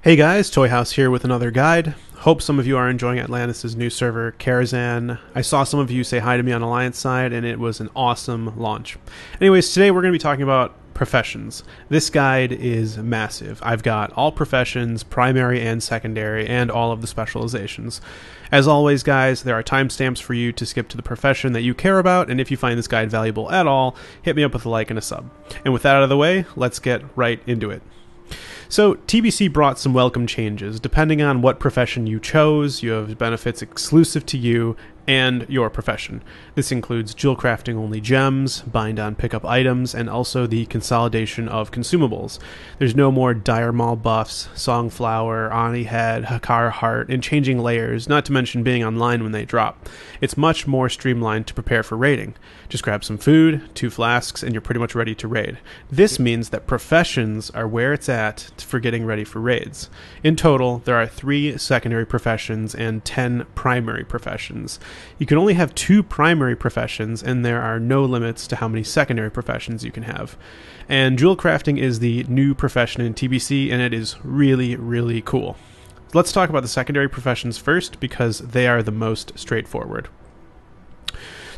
Hey guys, Toyhouze here with another guide. Hope some of you are enjoying Atlantis' new server, Karazhan. I saw some of you say hi to me on Alliance side, and it was an awesome launch. Anyways, today we're going to be talking about professions. This guide is massive. I've got all professions, primary and secondary, and all of the specializations. As always, guys, there are timestamps for you to skip to the profession that you care about, and if you find this guide valuable at all, hit me up with a like and a sub. And with that out of the way, let's get right into it. So, TBC brought some welcome changes. Depending on what profession you chose, you have benefits exclusive to you and your profession. This includes Jewelcrafting only gems, bind on pickup items, and also the consolidation of consumables. There's no more Dire Maul buffs, Songflower, Ani Head, Hakkar Heart, and changing layers, not to mention being online when they drop. It's much more streamlined to prepare for raiding. Just grab some food, 2 flasks, and you're pretty much ready to raid. This means that professions are where it's at for getting ready for raids. In total, there are 3 secondary professions and 10 primary professions. You can only have 2 primary professions, and there are no limits to how many secondary professions you can have. And Jewelcrafting is the new profession in TBC, and it is really, really cool. Let's talk about the secondary professions first, because they are the most straightforward.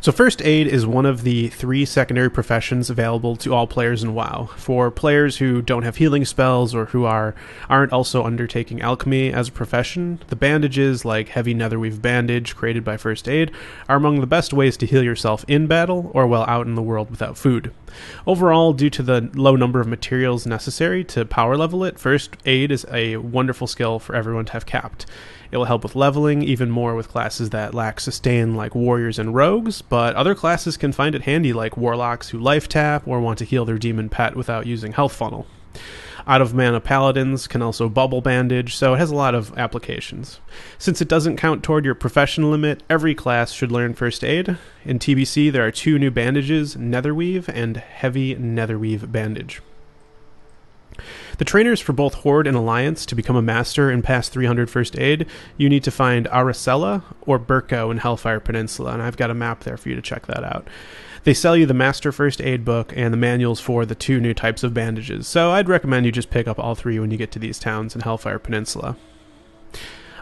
So First Aid is one of the 3 secondary professions available to all players in WoW. For players who don't have healing spells or who aren't also undertaking Alchemy as a profession, the bandages like Heavy Netherweave Bandage created by First Aid are among the best ways to heal yourself in battle or while out in the world without food. Overall, due to the low number of materials necessary to power level it, First Aid is a wonderful skill for everyone to have capped. It will help with leveling, even more with classes that lack sustain like warriors and rogues, but other classes can find it handy like warlocks who life tap or want to heal their demon pet without using health funnel. Out of mana paladins can also bubble bandage, so it has a lot of applications. Since it doesn't count toward your profession limit, every class should learn First Aid. In TBC, there are 2 new bandages, Netherweave and Heavy Netherweave Bandage. The trainers for both Horde and Alliance to become a master and pass 300 First Aid, you need to find Aracela or Burko in Hellfire Peninsula, and I've got a map there for you to check that out. They sell you the Master First Aid book and the manuals for the 2 new types of bandages, so I'd recommend you just pick up all 3 when you get to these towns in Hellfire Peninsula.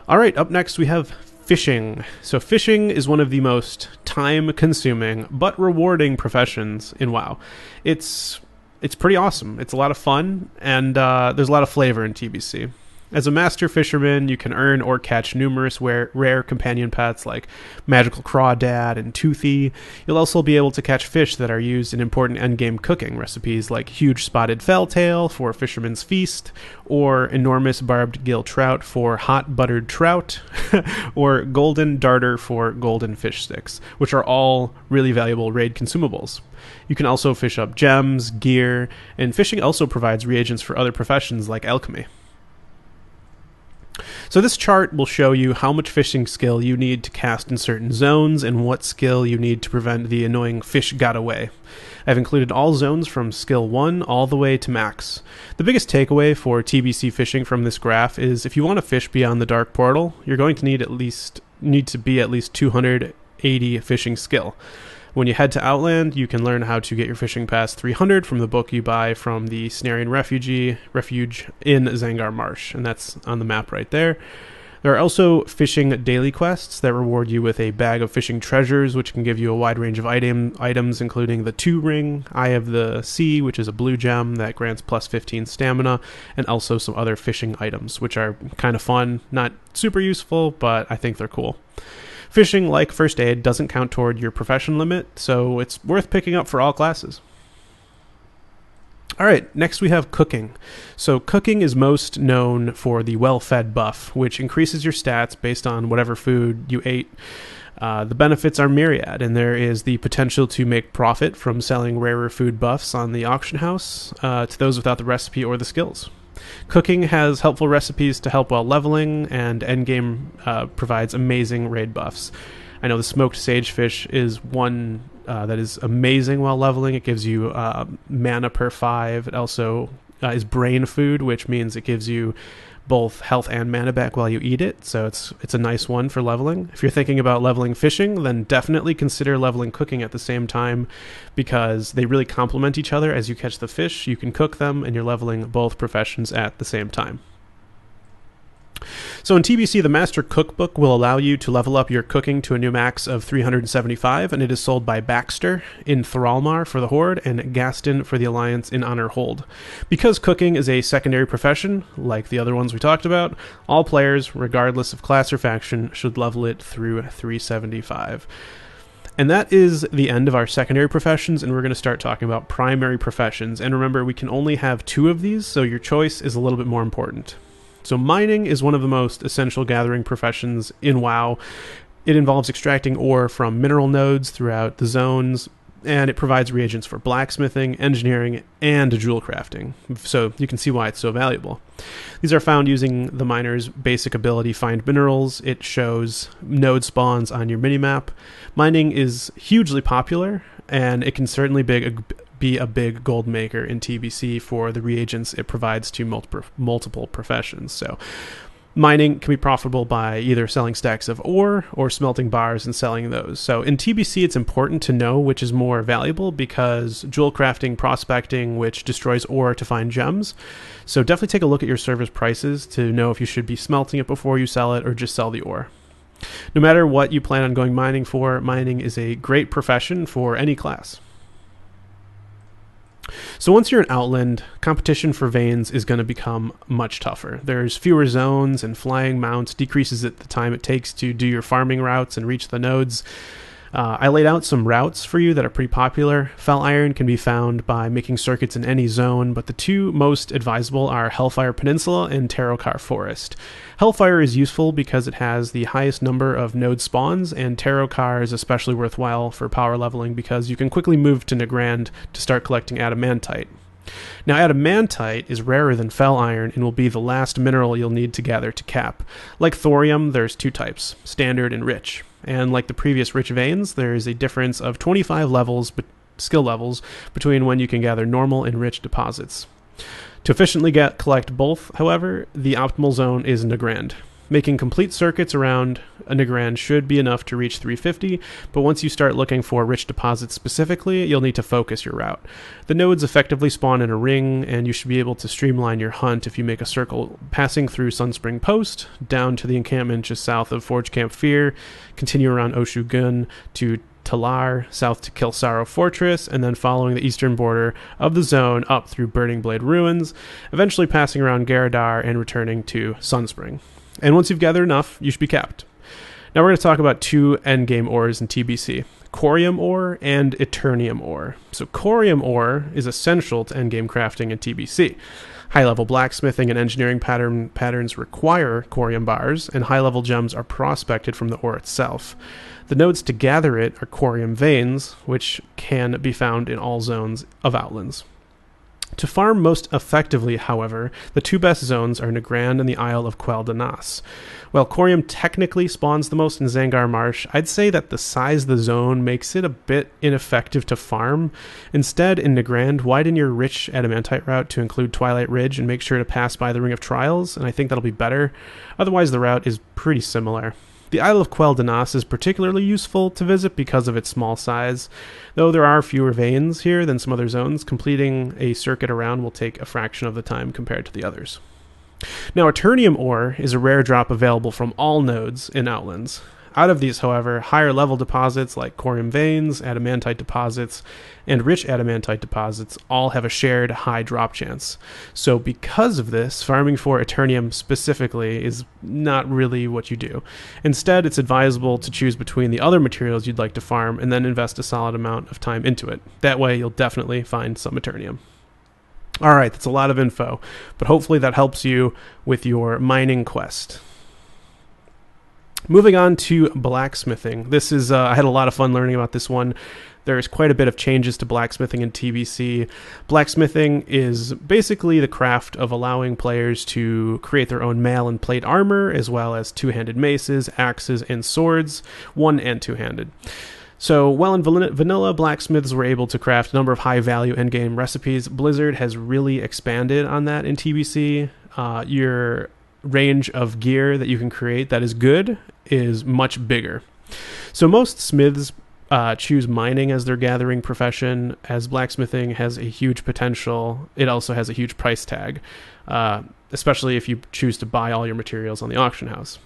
Alright, up next we have fishing. So fishing is one of the most time-consuming but rewarding professions in WoW. It's pretty awesome. It's a lot of fun, and there's a lot of flavor in TBC. As a master fisherman, you can earn or catch numerous rare companion pets like Magical Crawdad and Toothy. You'll also be able to catch fish that are used in important endgame cooking recipes like Huge Spotted Felltail for Fisherman's Feast, or Enormous Barbed Gill Trout for Hot Buttered Trout, or Golden Darter for Golden Fish Sticks, which are all really valuable raid consumables. You can also fish up gems, gear, and fishing also provides reagents for other professions like alchemy. So this chart will show you how much fishing skill you need to cast in certain zones and what skill you need to prevent the annoying fish got away. I've included all zones from skill 1 all the way to max. The biggest takeaway for TBC fishing from this graph is if you want to fish beyond the Dark Portal, you're going to need to be at least 280 fishing skill. When you head to Outland, you can learn how to get your fishing past 300 from the book you buy from the Cenarian Refuge in Zangar Marsh, and that's on the map right there. There are also fishing daily quests that reward you with a bag of fishing treasures, which can give you a wide range of items, including the 2 ring, Eye of the Sea, which is a blue gem that grants plus 15 stamina, and also some other fishing items, which are kind of fun, not super useful, but I think they're cool. Fishing, like First Aid, doesn't count toward your profession limit, so it's worth picking up for all classes. Alright, next we have cooking. So cooking is most known for the well-fed buff, which increases your stats based on whatever food you ate. The benefits are myriad, and there is the potential to make profit from selling rarer food buffs on the auction house to those without the recipe or the skills. Cooking has helpful recipes to help while leveling, and endgame provides amazing raid buffs. I know the smoked sagefish is one that is amazing while leveling. It gives you mana per 5. It also is brain food, which means it gives you both health and mana back while you eat it, so it's a nice one for leveling. If you're thinking about leveling fishing, then definitely consider leveling cooking at the same time, because they really complement each other. As you catch the fish, you can cook them, and you're leveling both professions at the same time. So in TBC, the Master Cookbook will allow you to level up your cooking to a new max of 375, and it is sold by Baxter in Thralmar for the Horde and Gaston for the Alliance in Honor Hold. Because cooking is a secondary profession, like the other ones we talked about, all players, regardless of class or faction, should level it through 375. And that is the end of our secondary professions, and we're going to start talking about primary professions. And remember, we can only have 2 of these, so your choice is a little bit more important. So mining is one of the most essential gathering professions in WoW. It involves extracting ore from mineral nodes throughout the zones, and it provides reagents for blacksmithing, engineering, and jewelcrafting. So you can see why it's so valuable. These are found using the miner's basic ability, Find Minerals. It shows node spawns on your minimap. Mining is hugely popular, and it can certainly be a big gold maker in TBC for the reagents it provides to multiple professions. So mining can be profitable by either selling stacks of ore or smelting bars and selling those. So in TBC, it's important to know which is more valuable, because jewelcrafting, prospecting, which destroys ore to find gems. So definitely take a look at your server's prices to know if you should be smelting it before you sell it or just sell the ore. No matter what you plan on going mining for, mining is a great profession for any class. So once you're in Outland, competition for veins is going to become much tougher. There's fewer zones, and flying mounts decreases the time it takes to do your farming routes and reach the nodes. I laid out some routes for you that are pretty popular. Fel Iron can be found by making circuits in any zone, but the 2 most advisable are Hellfire Peninsula and Tarokar Forest. Hellfire is useful because it has the highest number of node spawns, and Tarokar is especially worthwhile for power leveling because you can quickly move to Nagrand to start collecting adamantite. Now, adamantite is rarer than fel iron and will be the last mineral you'll need to gather to cap. Like thorium, there's 2 types, standard and rich. And like the previous rich veins, there is a difference of 25 skill levels between when you can gather normal and rich deposits. To efficiently collect both, however, the optimal zone is Nagrand. Making complete circuits around a Nagrand should be enough to reach 350, but once you start looking for rich deposits specifically, you'll need to focus your route. The nodes effectively spawn in a ring, and you should be able to streamline your hunt if you make a circle passing through Sunspring Post, down to the encampment just south of Forge Camp Fear, continue around Oshu Gun to Talar, south to Kilsaro Fortress, and then following the eastern border of the zone up through Burning Blade Ruins, eventually passing around Garadar and returning to Sunspring. And once you've gathered enough, you should be capped. Now we're going to talk about 2 endgame ores in TBC, Corium ore and Eternium ore. So Corium ore is essential to endgame crafting in TBC. High-level blacksmithing and engineering patterns require Corium bars, and high-level gems are prospected from the ore itself. The nodes to gather it are Corium veins, which can be found in all zones of Outlands. To farm most effectively, however, the 2 best zones are Nagrand and the Isle of Quel'Danas. While Corium technically spawns the most in Zangar Marsh, I'd say that the size of the zone makes it a bit ineffective to farm. Instead, in Nagrand, widen your rich adamantite route to include Twilight Ridge and make sure to pass by the Ring of Trials, and I think that'll be better. Otherwise, the route is pretty similar. The Isle of Quel'Danas is particularly useful to visit because of its small size. Though there are fewer veins here than some other zones, completing a circuit around will take a fraction of the time compared to the others. Now, Eternium ore is a rare drop available from all nodes in Outlands. Out of these, however, higher level deposits like Corium veins, adamantite deposits, and rich adamantite deposits all have a shared high drop chance. So because of this, farming for Eternium specifically is not really what you do. Instead, it's advisable to choose between the other materials you'd like to farm and then invest a solid amount of time into it. That way, you'll definitely find some Eternium. All right, that's a lot of info, but hopefully that helps you with your mining quest. Moving on to blacksmithing. This is I had a lot of fun learning about this one. There's quite a bit of changes to blacksmithing in TBC. Blacksmithing is basically the craft of allowing players to create their own mail and plate armor, as well as two-handed maces, axes, and swords, one and two-handed. So while in vanilla, blacksmiths were able to craft a number of high-value endgame recipes, Blizzard has really expanded on that in TBC. Your range of gear that you can create that is good is much bigger. So most smiths choose mining as their gathering profession, as blacksmithing has a huge potential. It also has a huge price tag, especially if you choose to buy all your materials on the auction house.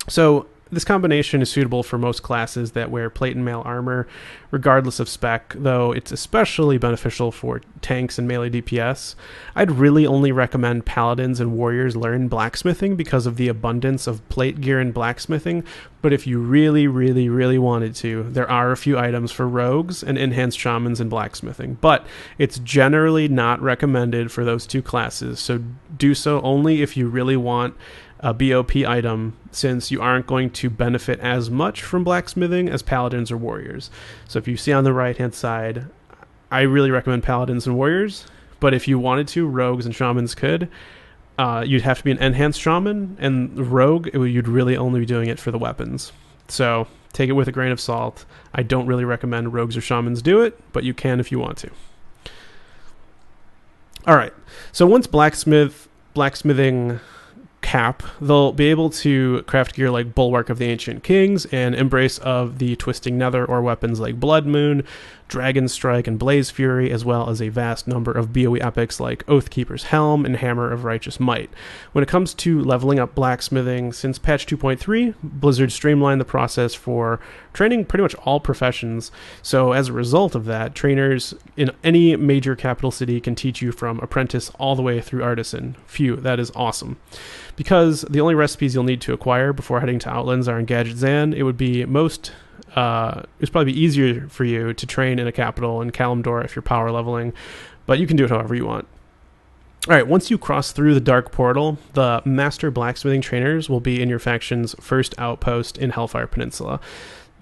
So this combination is suitable for most classes that wear plate and mail armor, regardless of spec, though it's especially beneficial for tanks and melee DPS. I'd really only recommend paladins and warriors learn blacksmithing because of the abundance of plate gear in blacksmithing, but if you really, really, really wanted to, there are a few items for rogues and enhanced shamans in blacksmithing, but it's generally not recommended for those two classes, so do so only if you really want a BOP item, since you aren't going to benefit as much from blacksmithing as paladins or warriors. So if you see on the right hand side, I really recommend paladins and warriors, but if you wanted to, rogues and shamans could. You'd have to be an enhanced shaman, and rogue, you'd really only be doing it for the weapons. So take it with a grain of salt. I don't really recommend rogues or shamans do it, but you can if you want to. Alright, so once blacksmithing cap, they'll be able to craft gear like Bulwark of the Ancient Kings and Embrace of the Twisting Nether, or weapons like Blood Moon, Dragon Strike, and Blaze Fury, as well as a vast number of BoE epics like Oathkeeper's Helm and Hammer of Righteous Might. When it comes to leveling up blacksmithing, since patch 2.3, Blizzard streamlined the process for training pretty much all professions, so as a result of that, trainers in any major capital city can teach you from apprentice all the way through artisan. Phew, that is awesome. Because the only recipes you'll need to acquire before heading to Outlands are in Gadget Zan, it would be it's probably easier for you to train in a capital in Kalimdor if you're power leveling, but you can do it however you want. Alright, once you cross through the Dark Portal, the Master Blacksmithing Trainers will be in your faction's first outpost in Hellfire Peninsula.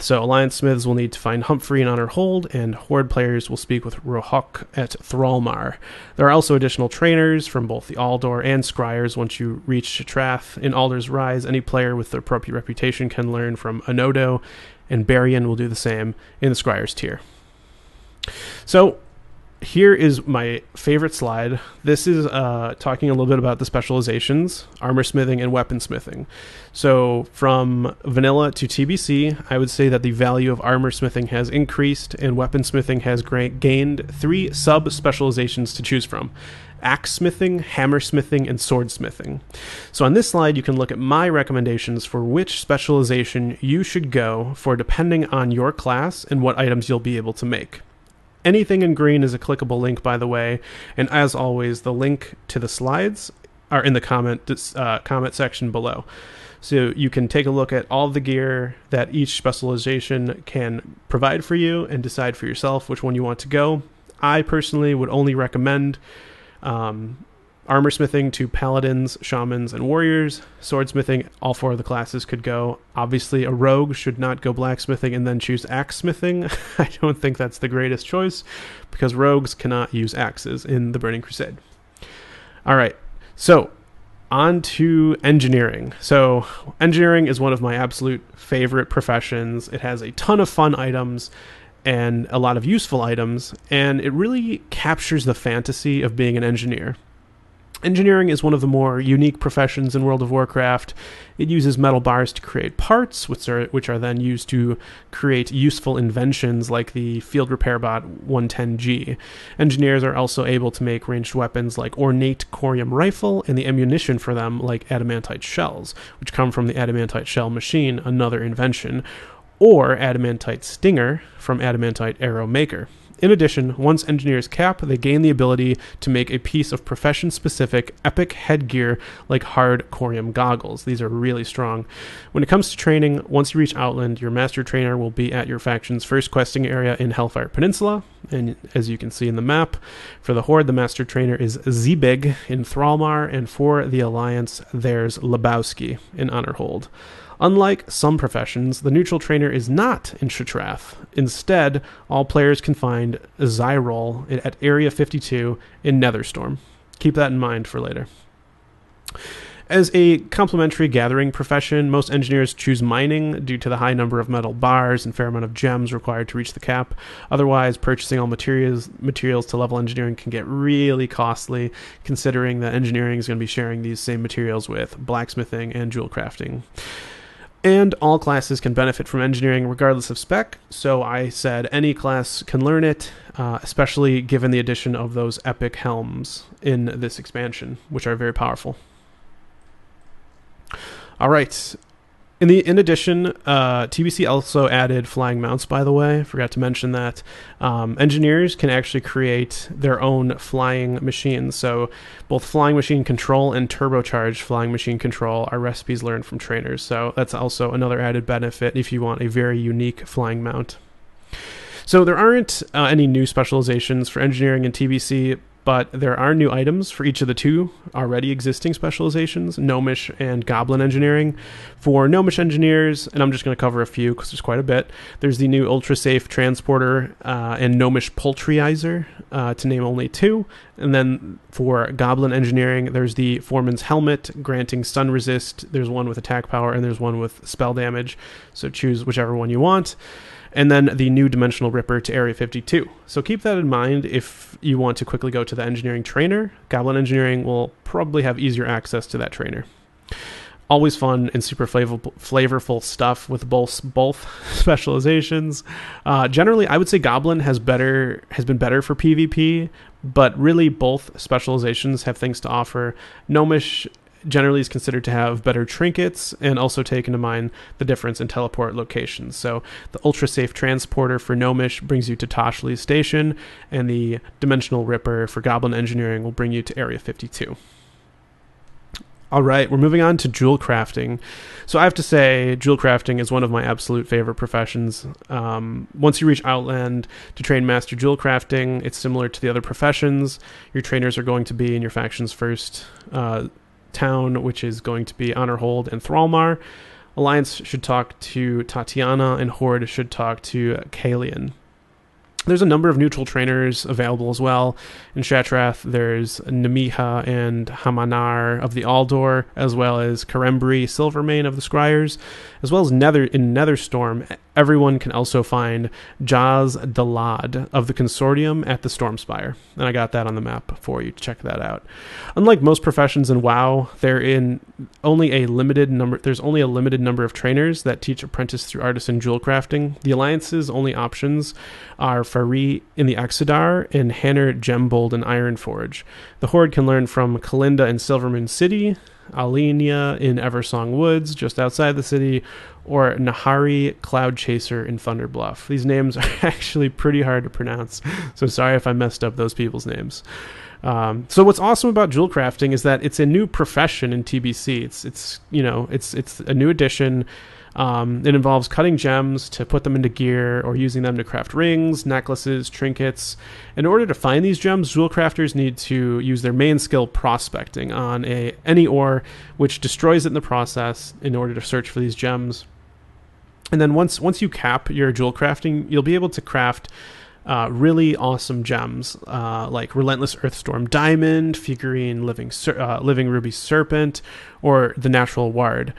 So Alliance Smiths will need to find Humphrey and Honor Hold, and Horde players will speak with Rohok at Thrallmar. There are also additional trainers from both the Aldor and Scryers once you reach Trath. In Alder's Rise, any player with the appropriate reputation can learn from Anodo, and Barian will do the same in the Scryers tier. So here is my favorite slide. This is talking a little bit about the specializations, armor smithing and weaponsmithing. So from vanilla to TBC, I would say that the value of armor smithing has increased, and weaponsmithing has gained 3 sub-specializations to choose from: axe smithing, hammer smithing, and sword smithing. So on this slide, you can look at my recommendations for which specialization you should go for depending on your class and what items you'll be able to make. Anything in green is a clickable link, by the way, and as always, the link to the slides are in the comment section below. So you can take a look at all the gear that each specialization can provide for you and decide for yourself which one you want to go. I personally would only recommend armor smithing to paladins, shamans, and warriors. Swordsmithing, all 4 of the classes could go. Obviously, a rogue should not go blacksmithing and then choose axe smithing. I don't think that's the greatest choice, because rogues cannot use axes in the Burning Crusade. Alright, so on to engineering. So engineering is one of my absolute favorite professions. It has a ton of fun items and a lot of useful items, and it really captures the fantasy of being an engineer. Engineering is one of the more unique professions in World of Warcraft. It uses metal bars to create parts, which are then used to create useful inventions like the Field Repair Bot 110G. Engineers are also able to make ranged weapons like Ornate Corium Rifle, and the ammunition for them like Adamantite Shells, which come from the Adamantite Shell Machine, another invention, or Adamantite Stinger from Adamantite Arrow Maker. In addition, once engineers cap, they gain the ability to make a piece of profession-specific epic headgear like hard corium goggles. These are really strong. When it comes to training, once you reach Outland, your master trainer will be at your faction's first questing area in Hellfire Peninsula. And as you can see in the map, for the Horde, the master trainer is Zebig in Thrallmar, and for the Alliance, there's Lebowski in Honorhold. Unlike some professions, the neutral trainer is not in Shatrath. Instead, all players can find Zyrol at Area 52 in Netherstorm. Keep that in mind for later. As a complementary gathering profession, most engineers choose mining due to the high number of metal bars and fair amount of gems required to reach the cap. Otherwise, purchasing all materials to level engineering can get really costly, considering that engineering is going to be sharing these same materials with blacksmithing and jewelcrafting. And all classes can benefit from engineering regardless of spec, so I said any class can learn it, especially given the addition of those epic helms in this expansion, which are very powerful. All right. In addition, TBC also added flying mounts, by the way. Forgot to mention that. Engineers can actually create their own flying machines. So both flying machine control and turbocharged flying machine control are recipes learned from trainers. So that's also another added benefit if you want a very unique flying mount. So there aren't any new specializations for engineering in TBC, but there are new items for each of the two already existing specializations, Gnomish and Goblin Engineering. For Gnomish engineers, and I'm just going to cover a few because there's quite a bit, there's the new Ultra Safe Transporter and Gnomish Poultryizer, to name only two. And then for Goblin Engineering, there's the Foreman's Helmet, granting stun resist. There's one with attack power, and there's one with spell damage. So choose whichever one you want. And then the new Dimensional Ripper to Area 52. So keep that in mind if you want to quickly go to the engineering trainer. Goblin Engineering will probably have easier access to that trainer. Always fun and super flavorful stuff with both specializations. Generally, I would say Goblin has been better for PvP, but really both specializations have things to offer. Gnomish generally is considered to have better trinkets, and also take into mind the difference in teleport locations. So the Ultra Safe Transporter for Gnomish brings you to Toshley's Station, and the Dimensional Ripper for Goblin Engineering will bring you to Area 52. All right, we're moving on to Jewelcrafting. So I have to say, Jewelcrafting is one of my absolute favorite professions. Once you reach Outland to train Master Jewelcrafting, it's similar to the other professions. Your trainers are going to be in your faction's first town, which is going to be Honorhold and Thrallmar. Alliance should talk to Tatiana, and Horde should talk to Kalian. There's a number of neutral trainers available as well. In Shatrath, there's Nemiha and Hamanar of the Aldor, as well as Karembri Silvermane of the Scryers, as well as in Netherstorm. Everyone can also find Jaz Dalad of the Consortium at the Stormspire. And I got that on the map for you to check that out. Unlike most professions in WoW, there's only a limited number of trainers that teach apprentice through artisan jewel crafting. The Alliance's only options are Fari in the Exodar and Hanner Gembold in Ironforge. The Horde can learn from Kalinda in Silvermoon City, Alenia in Eversong Woods, just outside the city, or Nahari Cloud Chaser in Thunder Bluff. These names are actually pretty hard to pronounce, so sorry if I messed up those people's names. So what's awesome about jewel crafting is that it's a new profession in TBC. It's a new addition. It involves cutting gems to put them into gear, or using them to craft rings, necklaces, trinkets. In order to find these gems, jewel crafters need to use their main skill, prospecting, on any ore, which destroys it in the process in order to search for these gems. And then once you cap your jewel crafting, you'll be able to craft really awesome gems like Relentless Earthstorm Diamond, Figurine Living Ruby Serpent, or the Natural Ward.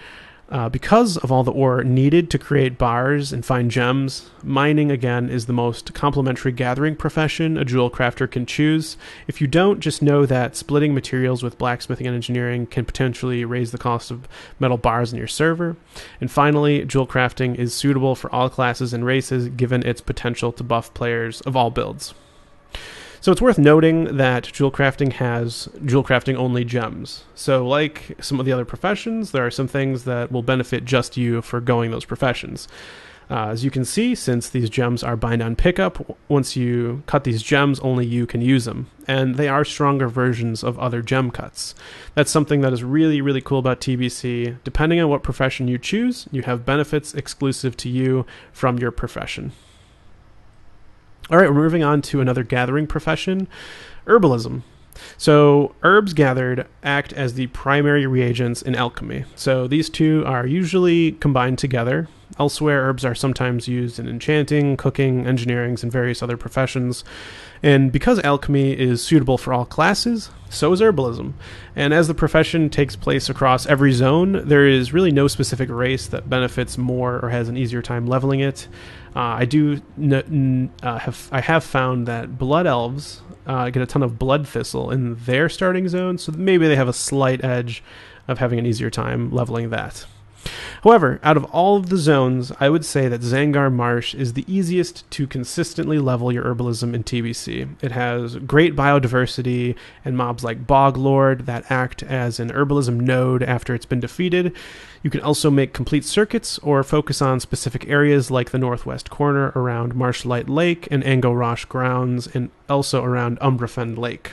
Because of all the ore needed to create bars and find gems, mining, again, is the most complementary gathering profession a jewel crafter can choose. If you don't, just know that splitting materials with blacksmithing and engineering can potentially raise the cost of metal bars in your server. And finally, jewel crafting is suitable for all classes and races, given its potential to buff players of all builds. So it's worth noting that jewel crafting has jewel crafting only gems. So like some of the other professions, there are some things that will benefit just you for going those professions. As you can see, since these gems are bind on pickup, once you cut these gems, only you can use them. And they are stronger versions of other gem cuts. That's something that is really, really cool about TBC. Depending on what profession you choose, you have benefits exclusive to you from your profession. All right, we're moving on to another gathering profession, Herbalism. So herbs gathered act as the primary reagents in alchemy. So these two are usually combined together. Elsewhere, herbs are sometimes used in enchanting, cooking, engineering, and various other professions. And because alchemy is suitable for all classes, so is herbalism. And as the profession takes place across every zone, there is really no specific race that benefits more or has an easier time leveling it. I have found that blood elves get a ton of blood thistle in their starting zone, so maybe they have a slight edge of having an easier time leveling that. However, out of all of the zones, I would say that Zangar Marsh is the easiest to consistently level your herbalism in TBC. It has great biodiversity and mobs like Boglord that act as an herbalism node after it's been defeated. You can also make complete circuits or focus on specific areas like the northwest corner around Marshlight Lake and Angorash Grounds, and also around Umbrafen Lake.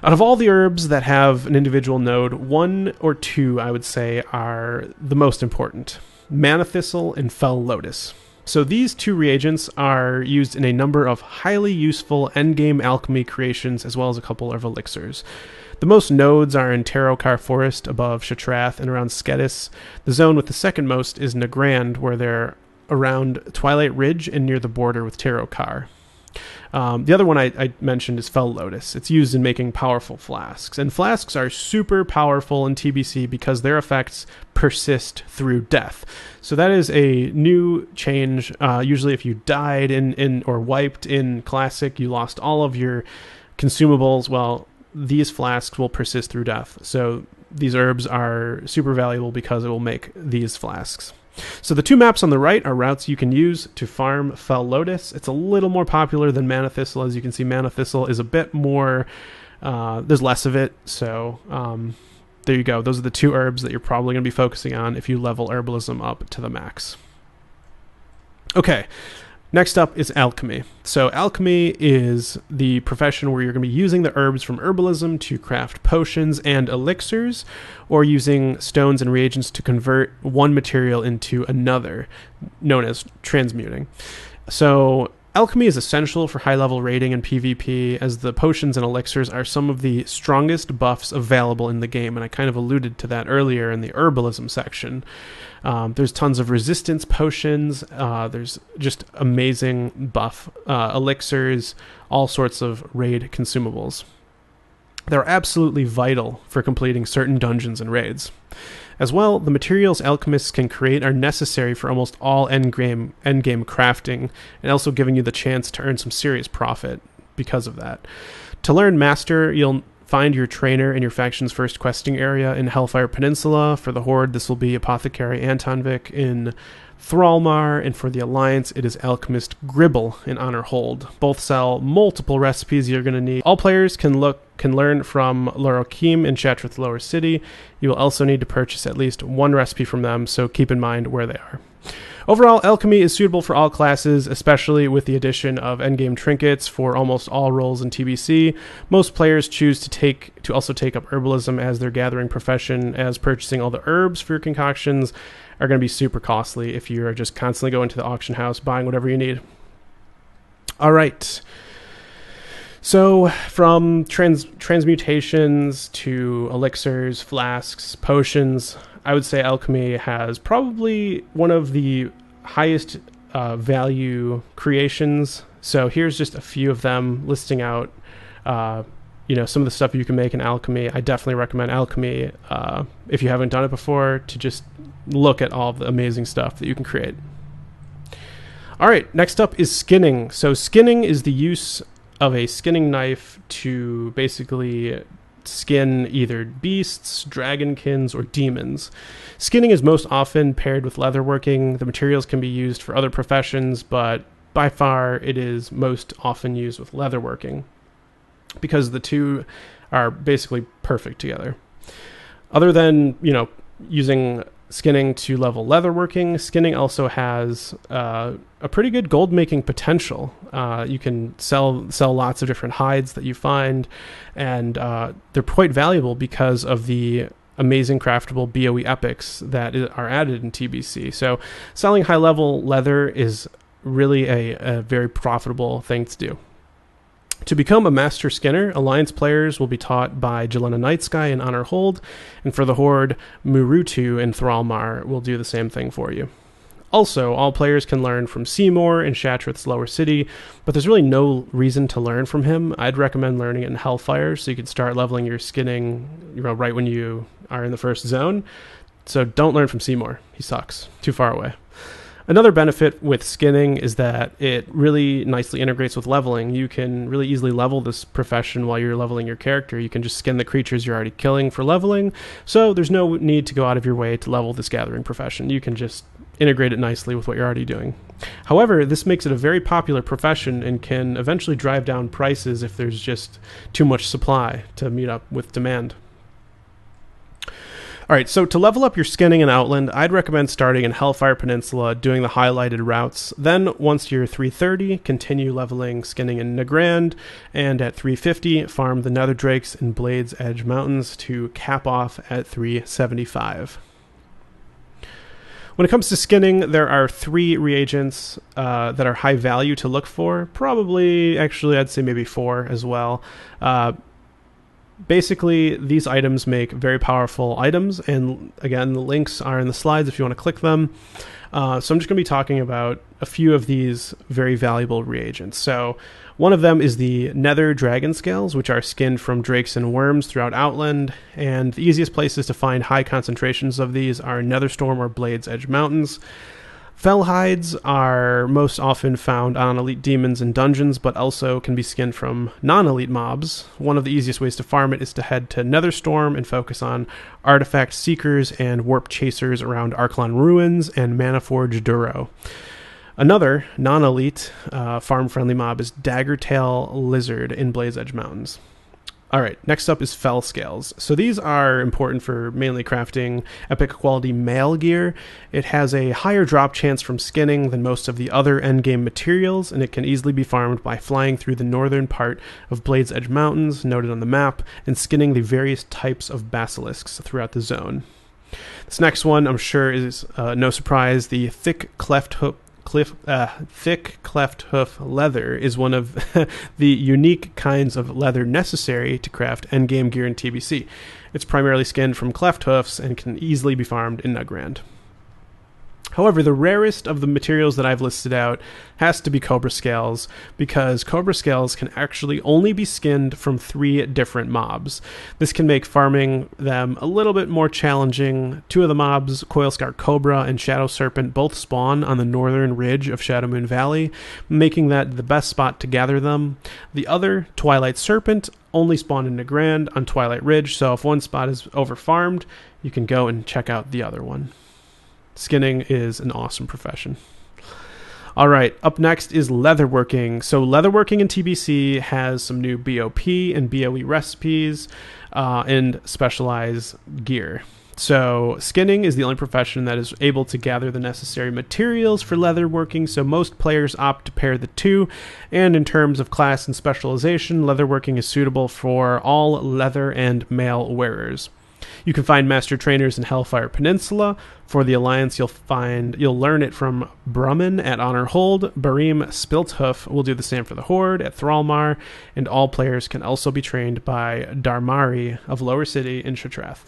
Out of all the herbs that have an individual node, 1 or 2, I would say, are the most important. Mana Thistle and Fell Lotus. So these 2 reagents are used in a number of highly useful endgame alchemy creations, as well as a couple of elixirs. The most nodes are in Tarokar Forest above Shatrath and around Skedis. The zone with the second most is Nagrand, where they're around Twilight Ridge and near the border with Tarokar. The other one I mentioned is Fell Lotus. It's used in making powerful flasks. And flasks are super powerful in TBC because their effects persist through death. So that is a new change. Usually if you died in or wiped in Classic, you lost all of your consumables. Well, these flasks will persist through death. So these herbs are super valuable because it will make these flasks. So the 2 maps on the right are routes you can use to farm Fell Lotus. It's a little more popular than Mana Thistle. As you can see, Mana Thistle is a bit more, there's less of it. So there you go. Those are the 2 herbs that you're probably going to be focusing on if you level herbalism up to the max. Okay. Next up is alchemy. So alchemy is the profession where you're going to be using the herbs from herbalism to craft potions and elixirs, or using stones and reagents to convert one material into another, known as transmuting. So alchemy is essential for high-level raiding and PvP, as the potions and elixirs are some of the strongest buffs available in the game, and I kind of alluded to that earlier in the herbalism section. There's tons of resistance potions, there's just amazing buff elixirs, all sorts of raid consumables. They're absolutely vital for completing certain dungeons and raids. As well, the materials alchemists can create are necessary for almost all endgame crafting, and also giving you the chance to earn some serious profit because of that. To learn Master, you'll find your trainer in your faction's first questing area in Hellfire Peninsula. For the Horde, this will be Apothecary Antonvik in Thrallmar, and for the Alliance, it is Alchemist Gribble in Honor Hold. Both sell multiple recipes you're going to need. All players can learn from Lorokim in Shatrath Lower City. You will also need to purchase at least 1 recipe from them, so keep in mind where they are. Overall, alchemy is suitable for all classes, especially with the addition of endgame trinkets for almost all roles in TBC. Most players choose to also take up herbalism as their gathering profession, as purchasing all the herbs for your concoctions are going to be super costly if you're just constantly going to the auction house buying whatever you need. All right. So from transmutations to elixirs, flasks, potions, I would say alchemy has probably one of the highest value creations. So here's just a few of them listing out, some of the stuff you can make in alchemy. I definitely recommend alchemy if you haven't done it before, to just look at all of the amazing stuff that you can create. All right, next up is skinning. So skinning is the use of a skinning knife to basically skin either beasts, dragonkins, or demons. Skinning is most often paired with leatherworking. The materials can be used for other professions, but by far it is most often used with leatherworking because the 2 are basically perfect together. Other than, using skinning to level leatherworking, skinning also has a pretty good gold making potential. You can sell lots of different hides that you find, and they're quite valuable because of the amazing craftable BOE epics that are added in TBC. So selling high level leather is really a very profitable thing to do. To become a Master Skinner, Alliance players will be taught by Jelena Nightsky in Honor Hold, and for the Horde, Murutu in Thrallmar will do the same thing for you. Also, all players can learn from Seymour in Shatrath's Lower City, but there's really no reason to learn from him. I'd recommend learning it in Hellfire, so you can start leveling your skinning right when you are in the first zone. So don't learn from Seymour. He sucks. Too far away. Another benefit with skinning is that it really nicely integrates with leveling. You can really easily level this profession while you're leveling your character. You can just skin the creatures you're already killing for leveling, so there's no need to go out of your way to level this gathering profession. You can just integrate it nicely with what you're already doing. However, this makes it a very popular profession and can eventually drive down prices if there's just too much supply to meet up with demand. All right, so to level up your skinning in Outland, I'd recommend starting in Hellfire Peninsula, doing the highlighted routes. Then, once you're 330, continue leveling skinning in Nagrand, and at 350, farm the Nether Drakes in Blades Edge Mountains to cap off at 375. When it comes to skinning, there are 3 reagents that are high value to look for. Probably, actually, I'd say maybe 4 as well. Basically, these items make very powerful items, and again, the links are in the slides if you want to click them. So I'm just going to be talking about a few of these very valuable reagents. So one of them is the Nether Dragon Scales, which are skinned from drakes and worms throughout Outland, and the easiest places to find high concentrations of these are Netherstorm or Blades Edge Mountains. Fell hides are most often found on elite demons and dungeons, but also can be skinned from non-elite mobs. One of the easiest ways to farm it is to head to Netherstorm and focus on artifact seekers and warp chasers around Arklon Ruins and Manaforge Duro. Another non-elite farm-friendly mob is Daggertail Lizard in Blaze Edge Mountains. All right, next up is Fell Scales. So these are important for mainly crafting epic quality mail gear. It has a higher drop chance from skinning than most of the other endgame materials, and it can easily be farmed by flying through the northern part of Blades Edge Mountains, noted on the map, and skinning the various types of basilisks throughout the zone. This next one, I'm sure, is no surprise. The thick cleft hoof leather is one of the unique kinds of leather necessary to craft endgame gear in TBC. It's primarily skinned from cleft hoofs and can easily be farmed in Nagrand. However, the rarest of the materials that I've listed out has to be Cobra Scales, because Cobra Scales can actually only be skinned from 3 different mobs. This can make farming them a little bit more challenging. 2 of the mobs, Coilscar Cobra and Shadow Serpent, both spawn on the northern ridge of Shadowmoon Valley, making that the best spot to gather them. The other, Twilight Serpent, only spawn in Nagrand on Twilight Ridge, so if one spot is over-farmed, you can go and check out the other one. Skinning is an awesome profession. All right, up next is leatherworking. So leatherworking in TBC has some new BOP and BOE recipes and specialized gear. So skinning is the only profession that is able to gather the necessary materials for leatherworking, so most players opt to pair the two, and in terms of class and specialization, leatherworking is suitable for all leather and mail wearers. You can find master trainers in Hellfire Peninsula. For the Alliance, you'll learn it from Brumman at Honor Hold. Barim Spilthoof will do the same for the Horde at Thrallmar, and all players can also be trained by Darmari of Lower City in Shatrath.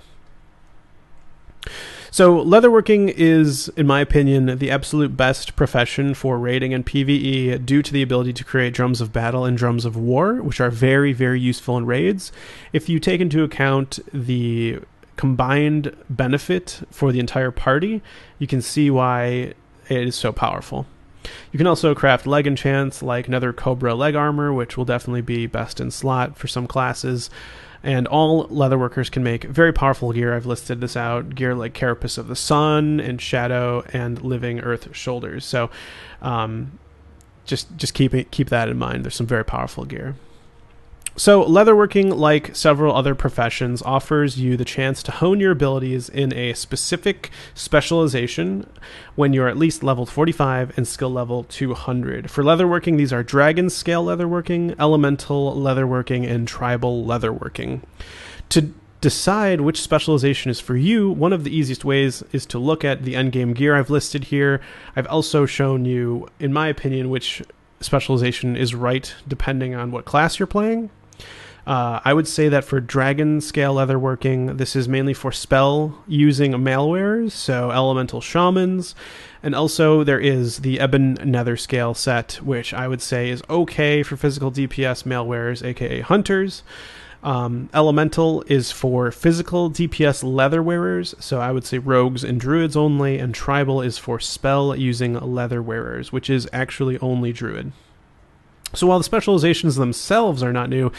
So leatherworking is, in my opinion, the absolute best profession for raiding and PvE due to the ability to create drums of battle and drums of war, which are very, very useful in raids. If you take into account the combined benefit for the entire party, you can see why it is so powerful. You can also craft leg enchants like Nether Cobra leg armor, which will definitely be best in slot for some classes. And all leatherworkers can make very powerful gear. I've listed this out. Gear like Carapace of the Sun and Shadow and Living Earth Shoulders. So just keep that in mind. There's some very powerful gear. So leatherworking, like several other professions, offers you the chance to hone your abilities in a specific specialization when you're at least level 45 and skill level 200. For leatherworking, these are Dragon Scale Leatherworking, Elemental Leatherworking, and Tribal Leatherworking. To decide which specialization is for you, one of the easiest ways is to look at the endgame gear I've listed here. I've also shown you, in my opinion, which specialization is right depending on what class you're playing. I would say that for Dragon Scale Leatherworking, this is mainly for spell using malwares, so Elemental Shamans, and also there is the Ebon Nether Scale set, which I would say is okay for physical DPS malwares, aka Hunters. Elemental is for physical DPS leather wearers, so I would say rogues and druids only, and Tribal is for spell using leather wearers, which is actually only druid. So while the specializations themselves are not new,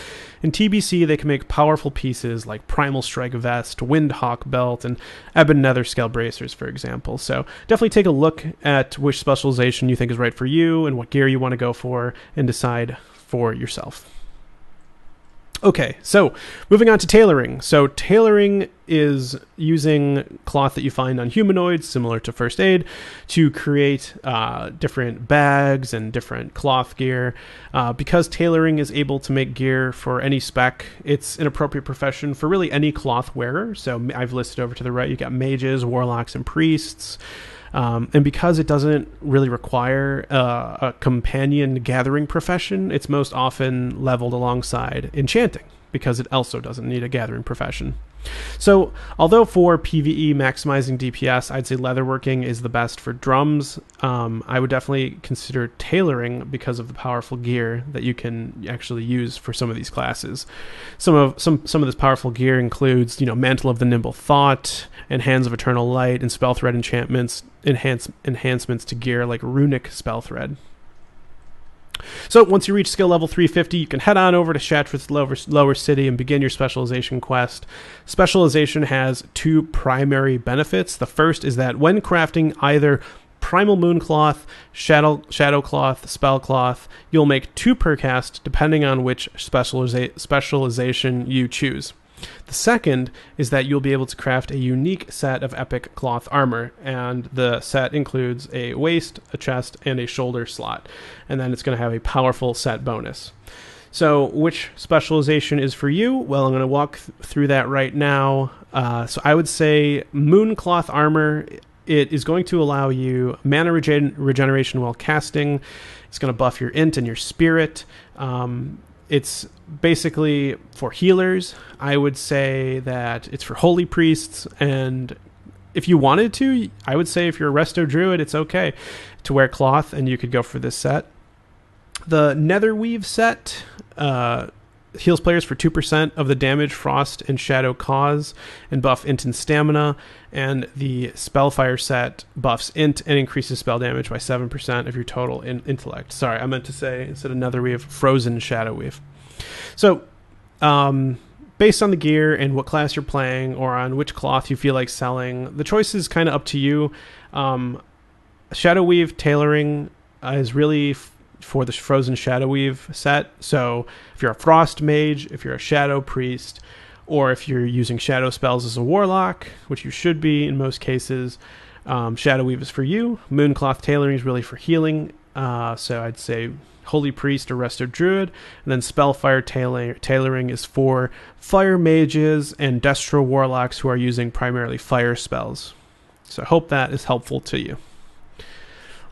in TBC they can make powerful pieces like Primal Strike Vest, Windhawk Belt, and Ebon Nether Scale Bracers, for example. So definitely take a look at which specialization you think is right for you and what gear you want to go for, and decide for yourself. Okay, so moving on to tailoring. So tailoring is using cloth that you find on humanoids, similar to first aid, to create different bags and different cloth gear. Because tailoring is able to make gear for any spec, it's an appropriate profession for really any cloth wearer. So I've listed over to the right, you got mages, warlocks, and priests. And because it doesn't really require a companion gathering profession, it's most often leveled alongside enchanting, because it also doesn't need a gathering profession. So although for PvE maximizing DPS, I'd say leatherworking is the best for drums, I would definitely consider tailoring because of the powerful gear that you can actually use for some of these classes. Some of this powerful gear includes, Mantle of the Nimble Thought, and Hands of Eternal Light, and Spell Thread enchantments, enhancements to gear like Runic Spell Thread. So once you reach skill level 350, you can head on over to Shattrath's lower city and begin your specialization quest. Specialization has two primary benefits. The first is that when crafting either Primal Mooncloth, Shadow Cloth, Spell Cloth, you'll make 2 per cast depending on which specialization you choose. The second is that you'll be able to craft a unique set of epic cloth armor, and the set includes a waist, a chest, and a shoulder slot, and then it's going to have a powerful set bonus. So which specialization is for you? Well, I'm going to walk through that right now. So I would say Mooncloth armor. It is going to allow you mana regeneration while casting. It's going to buff your int and your spirit. It's basically for healers. I would say that it's for holy priests, and if you wanted to, I would say if you're a resto druid, it's okay to wear cloth, and you could go for this set. The Netherweave set heals players for 2% of the damage Frost and Shadow cause, and buff int and stamina, and the Spellfire set buffs int and increases spell damage by 7% of your total intellect. Sorry, I meant to say, instead of Netherweave, Frozen Shadow Weave. So, based on the gear and what class you're playing, or on which cloth you feel like selling, the choice is kind of up to you. Shadow Weave tailoring is really for the Frozen Shadow Weave set. So if you're a Frost Mage, if you're a Shadow Priest, or if you're using Shadow spells as a Warlock, which you should be in most cases, Shadow Weave is for you. Mooncloth tailoring is really for healing. So I'd say Holy Priest or Resto Druid. And then Spellfire tailoring is for Fire Mages and Destro Warlocks who are using primarily fire spells. So I hope that is helpful to you.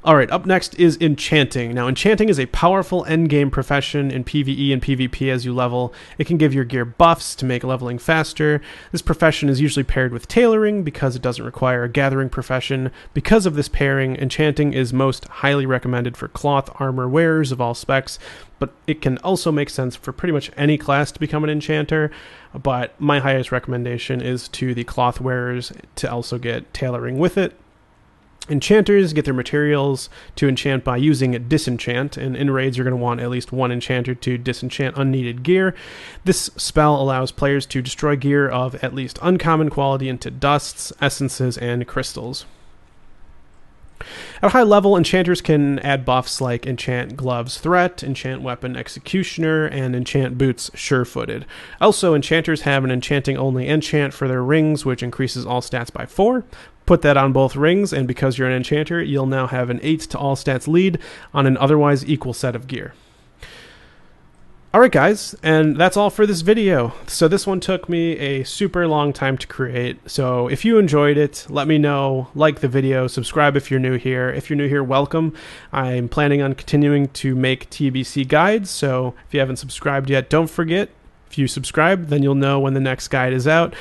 Alright, up next is Enchanting. Now, Enchanting is a powerful endgame profession in PvE and PvP as you level. It can give your gear buffs to make leveling faster. This profession is usually paired with Tailoring because it doesn't require a gathering profession. Because of this pairing, Enchanting is most highly recommended for cloth armor wearers of all specs, but it can also make sense for pretty much any class to become an enchanter. But my highest recommendation is to the cloth wearers to also get Tailoring with it. Enchanters get their materials to enchant by using Disenchant, and in raids you're going to want at least one enchanter to disenchant unneeded gear. This spell allows players to destroy gear of at least uncommon quality into dusts, essences, and crystals. At a high level, enchanters can add buffs like Enchant Gloves Threat, Enchant Weapon Executioner, and Enchant Boots Sure-Footed. Also, enchanters have an enchanting-only enchant for their rings, which increases all stats by 4. Put that on both rings, and because you're an enchanter, you'll now have an 8 to all stats lead on an otherwise equal set of gear. Alright guys, and that's all for this video. So this one took me a super long time to create, so if you enjoyed it, let me know, like the video, subscribe if you're new here. If you're new here, welcome. I'm planning on continuing to make TBC guides, so if you haven't subscribed yet, don't forget. If you subscribe, then you'll know when the next guide is out.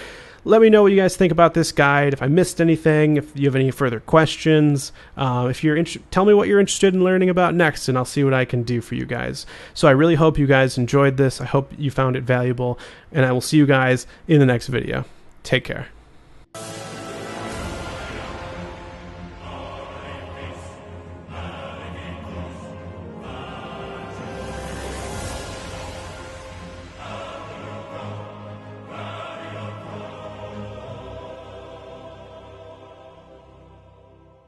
let me know what you guys think about this guide. If I missed anything, if you have any further questions, if you're tell me what you're interested in learning about next, and I'll see what I can do for you guys. So I really hope you guys enjoyed this. I hope you found it valuable, and I will see you guys in the next video. Take care.